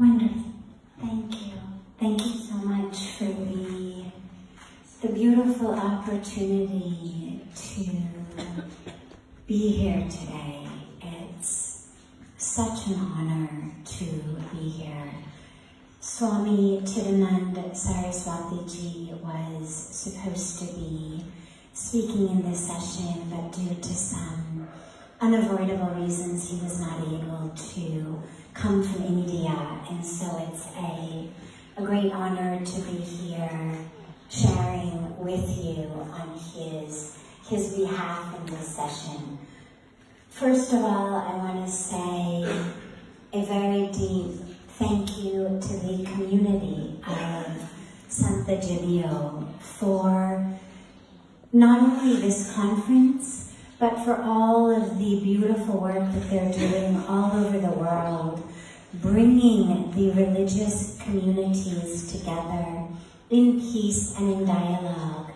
Wonderful. Thank you. Thank you so much for the beautiful opportunity to be here today. It's such an honor to be here. Swami Chidanand Saraswati Ji was supposed to be speaking in this session, but due to some unavoidable reasons, he was not able to come from India, and so it's a great honor to be here sharing with you on his behalf in this session. First of all, I want to say a very deep thank you to the community of Sant'Egidio for not only this conference, but for all of the beautiful work that they're doing all over the world, bringing the religious communities together in peace and in dialogue,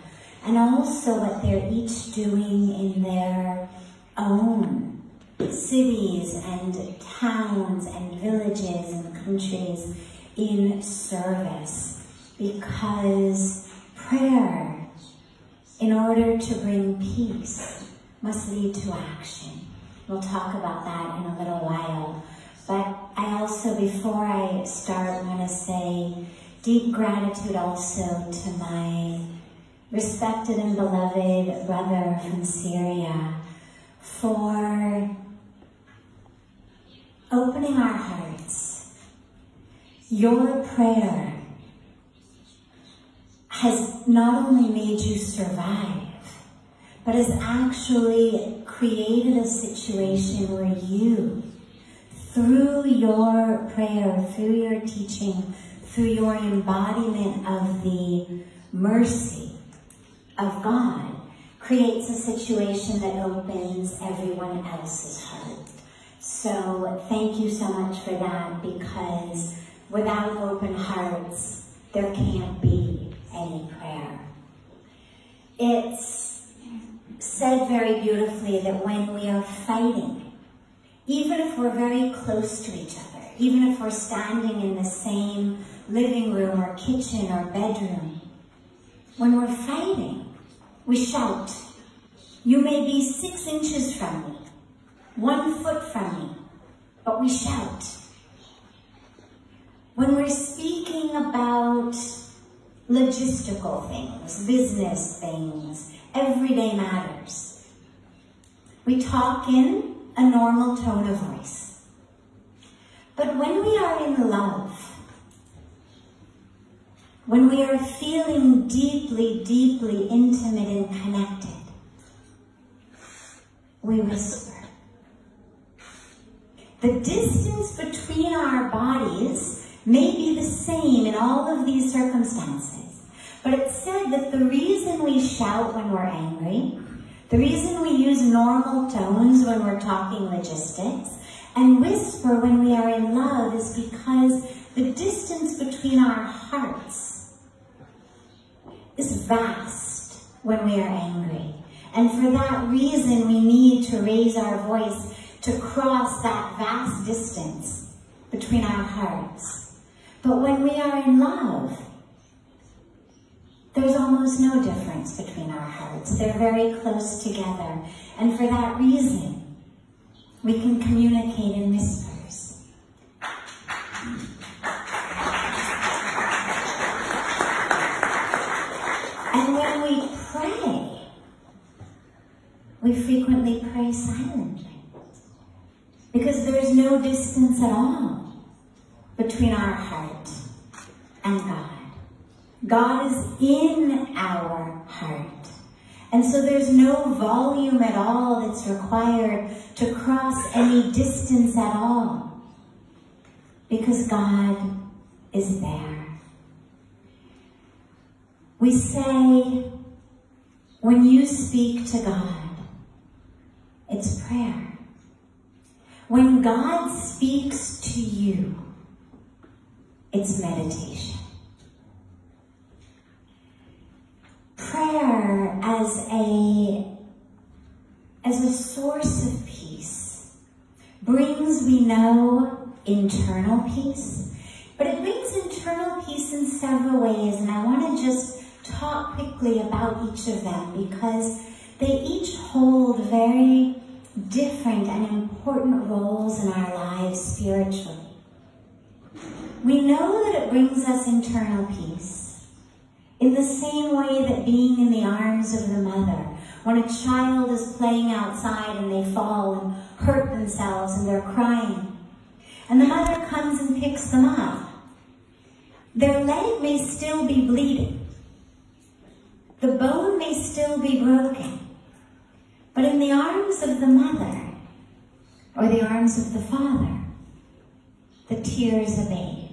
and also what they're each doing in their own cities and towns and villages and countries in service, because prayer, in order to bring peace, must lead to action. We'll talk about that in a little while. But I also, before I start, want to say deep gratitude also to my respected and beloved brother from Syria for opening our hearts. Your prayer has not only made you survive, but has actually created a situation where you, through your prayer, through your teaching, through your embodiment of the mercy of God, creates a situation that opens everyone else's heart. So thank you so much for that, because without open hearts, there can't be any prayer. It's said very beautifully that when we are fighting, even if we're very close to each other, even if we're standing in the same living room or kitchen or bedroom, when we're fighting, we shout. You may be 6 inches from me, 1 foot from me, but we shout. When we're speaking about logistical things, business things, everyday matters, we talk in a normal tone of voice. But when we are in love, when we are feeling deeply, deeply intimate and connected, we whisper. The distance between our bodies may be the same in all of these circumstances, but it's said that the reason we shout when we're angry, the reason we use normal tones when we're talking logistics, and whisper when we are in love, is because the distance between our hearts is vast when we are angry. And for that reason, we need to raise our voice to cross that vast distance between our hearts. But when we are in love, there's almost no difference between our hearts. They're very close together. And for that reason, we can communicate in whispers. And when we pray, we frequently pray silently, because there's no distance at all between our heart and God. God is in our heart. And so there's no volume at all that's required to cross any distance at all, because God is there. We say, when you speak to God, it's prayer. When God speaks to you, it's meditation. Prayer as a source of peace brings, we know, internal peace. But it brings internal peace in several ways, and I want to just talk quickly about each of them because they each hold very different and important roles in our lives spiritually. We know that it brings us internal peace in the same way that being in the arms of the mother, when a child is playing outside and they fall and hurt themselves and they're crying, and the mother comes and picks them up, their leg may still be bleeding. The bone may still be broken. But in the arms of the mother, or the arms of the father, the tears abate.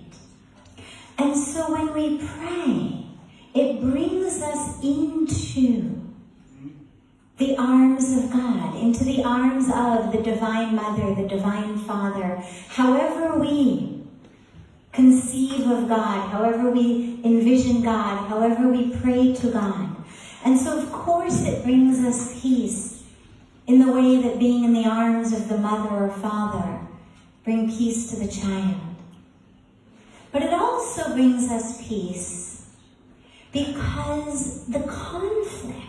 And so when we pray, it brings us into the arms of God, into the arms of the Divine Mother, the Divine Father, however we conceive of God, however we envision God, however we pray to God. And so of course it brings us peace in the way that being in the arms of the mother or father bring peace to the child. But it also brings us peace because the conflict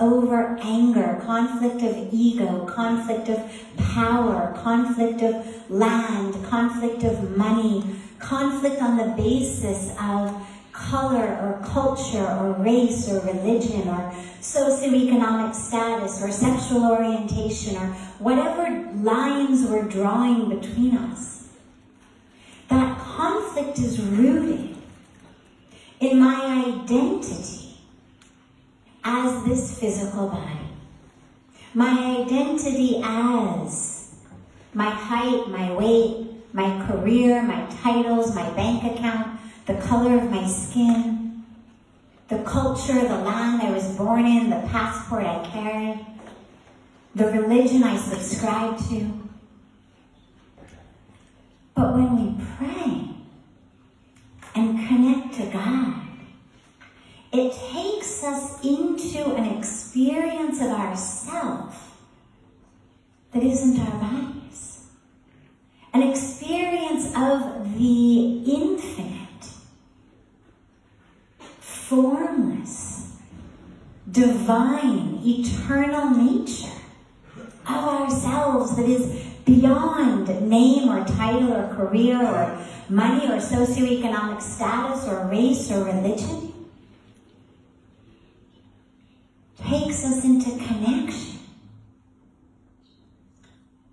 over anger, conflict of ego, conflict of power, conflict of land, conflict of money, conflict on the basis of color or culture or race or religion or socioeconomic status or sexual orientation or whatever lines we're drawing between us. That conflict is rooted in my identity as this physical body. My identity as my height, my weight, my career, my titles, my bank account, the color of my skin, the culture, the land I was born in, the passport I carried, the religion I subscribe to. But when we pray and connect to God, it takes us into an experience of ourself that isn't our bodies. An experience of the infinite, formless, divine, eternal nature of ourselves that is beyond name or title or career or money or socioeconomic status or race or religion. Takes us into connection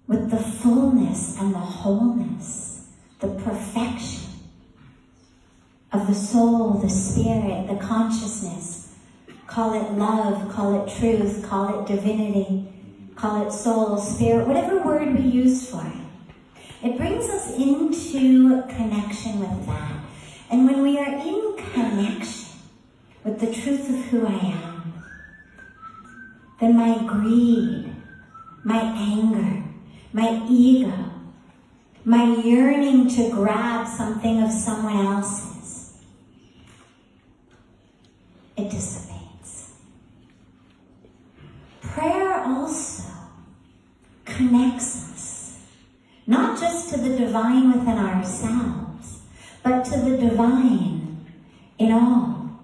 with the fullness and the wholeness, the perfection of the soul, the spirit, the consciousness. Call it love, call it truth, call it divinity, call it soul, spirit, whatever word we use for it. It brings us into connection with that. And when we are in connection with the truth of who I am, then my greed, my anger, my ego, my yearning to grab something of someone else's, it dissipates. Prayer also connects us, not just to the divine within ourselves, but to the divine in all.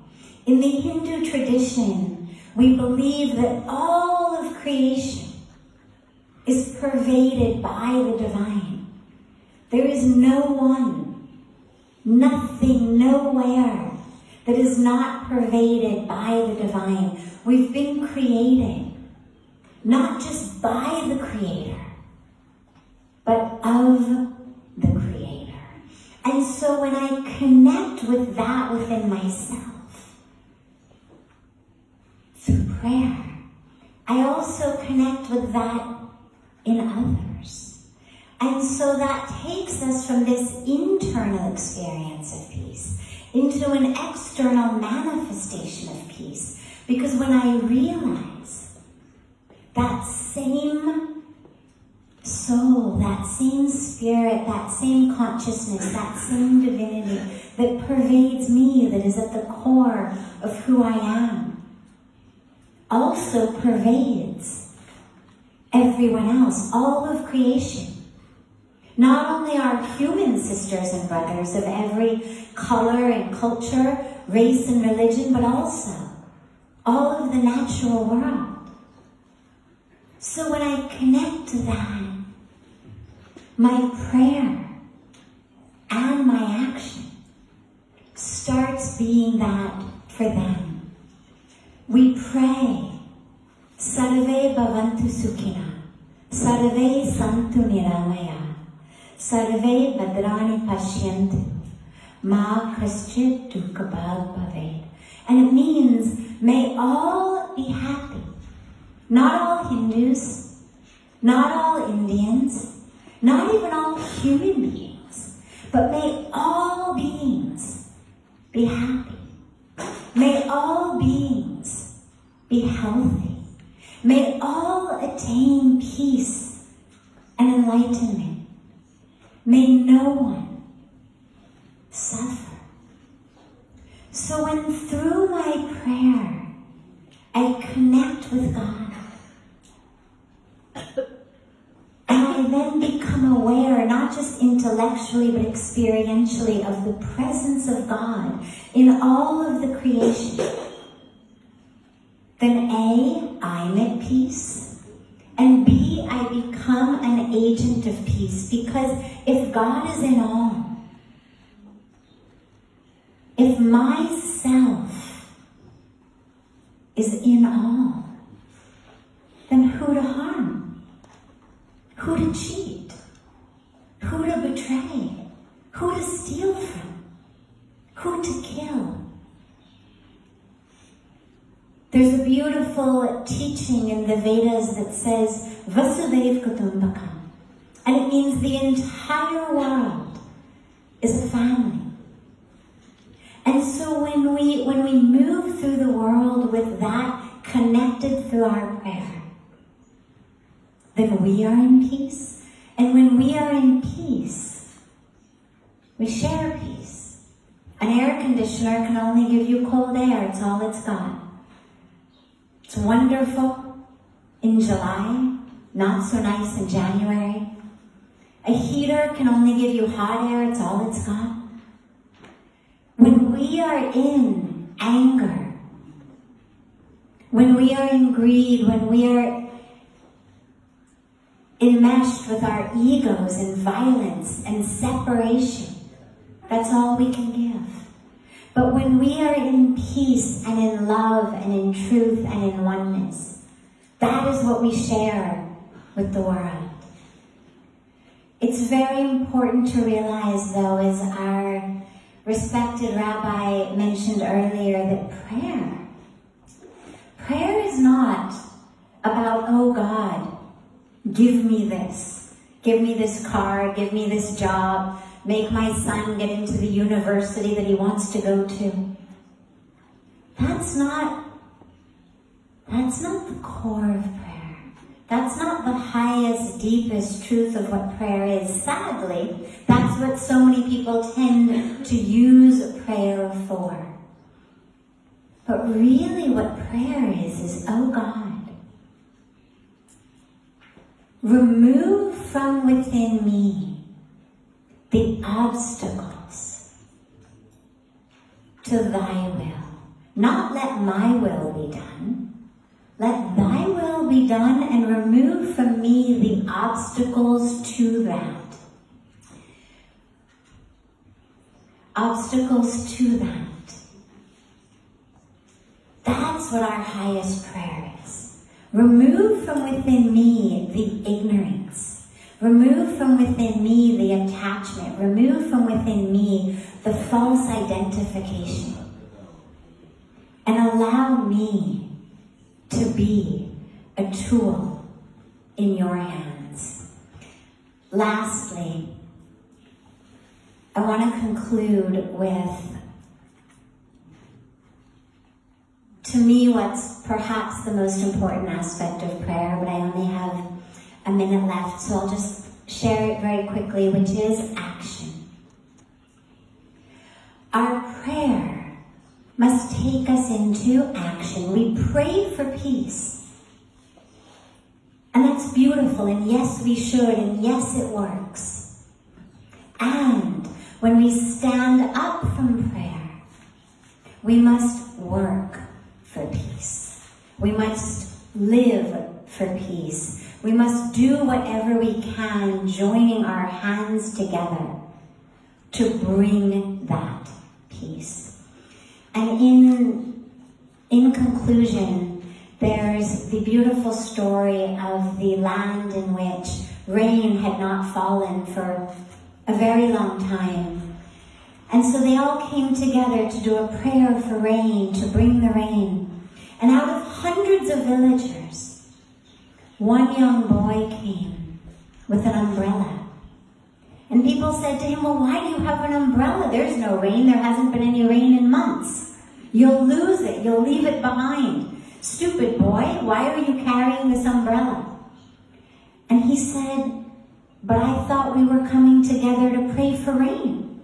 In the Hindu tradition, we believe that all of creation is pervaded by the divine. There is no one, nothing, nowhere that is not pervaded by the divine. We've been created, not just by the Creator, but of the Creator. And so when I connect with that within myself, through prayer, I also connect with that in others. And so that takes us from this internal experience of peace into an external manifestation of peace. Because when I realize that same soul, that same spirit, that same consciousness, that same divinity that pervades me, that is at the core of who I am, also pervades everyone else, all of creation. Not only our human sisters and brothers of every color and culture, race and religion, but also all of the natural world. So when I connect to that, my prayer and my action starts being that for them. We pray, Sarve Bhavantu Sukhina, Sarve Santu Niramaya, Sarve Bhadrani Pashyantu, Ma Kaschit Dukkhabhag Bhavet. And it means, may all be happy. Not all Hindus, not all Indians, not even all human beings, but may all beings be happy. May all beings be healthy. May all attain peace and enlightenment. May no one suffer. So when through my prayer I connect with God, and I then become aware, not just intellectually but experientially, of the presence of God in all of the creation, then A, I'm at peace, and B, I become an agent of peace. Because if God is in all, if myself is in all, then who to harm? Who to cheat? Who to betray? Who to steal from? Who to kill? There's a beautiful teaching in the Vedas that says, Vasudev Kutumbakam. And it means the entire world is a family. And so when we move through the world with that connected through our prayer, then we are in peace. And when we are in peace, we share peace. An air conditioner can only give you cold air. It's all it's got. It's wonderful in July, not so nice in January. A heater can only give you hot air. It's all it's got. When we are in anger, when we are in greed, when we are enmeshed with our egos and violence and separation, that's all we can give. But when we are in peace and in love and in truth and in oneness, that is what we share with the world. It's very important to realize, though, as our respected rabbi mentioned earlier, that prayer is not about, oh God, give me this car, give me this job, make my son get into the university that he wants to go to. That's not the core of prayer. That's not the highest, deepest truth of what prayer is. Sadly, that's what so many people tend to use prayer for. But really what prayer is, oh God, remove from within me the obstacles to thy will. Not let my will be done. Let thy will be done, and remove from me the obstacles to that. Obstacles to that. That's what our highest prayer is. Remove from within me the ignorance. Remove from within me the attachment. Remove from within me the false identification. And allow me to be a tool in your hands. Lastly, I want to conclude with, to me, what's perhaps the most important aspect of prayer, but I only have a minute left, so I'll just share it very quickly, which is action. Our prayer must take us into action. We pray for peace. And that's beautiful, and yes, we should, and yes, it works. And when we stand up from prayer, we must work for peace. We must live for peace. We must do whatever we can, joining our hands together to bring that peace. And in conclusion, there's the beautiful story of the land in which rain had not fallen for a very long time. And so they all came together to do a prayer for rain, to bring the rain. And out of hundreds of villagers, one young boy came with an umbrella. And people said to him, well, why do you have an umbrella? There's no rain. There hasn't been any rain in months. You'll lose it. You'll leave it behind. Stupid boy, why are you carrying this umbrella? And he said, but I thought we were coming together to pray for rain.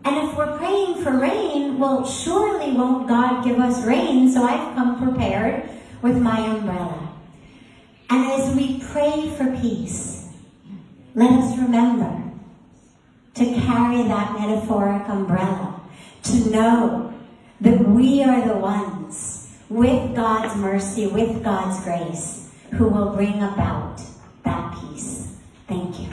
And if we're praying for rain, well, surely won't God give us rain, so I've come prepared with my umbrella. And as we pray for peace, let us remember to carry that metaphoric umbrella, to know that we are the ones, with God's mercy, with God's grace, who will bring about that peace. Thank you.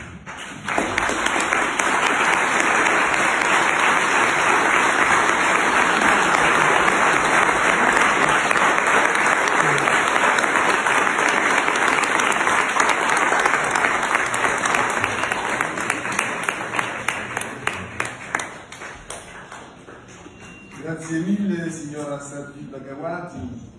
Grazie mille signora Sant'Egidio.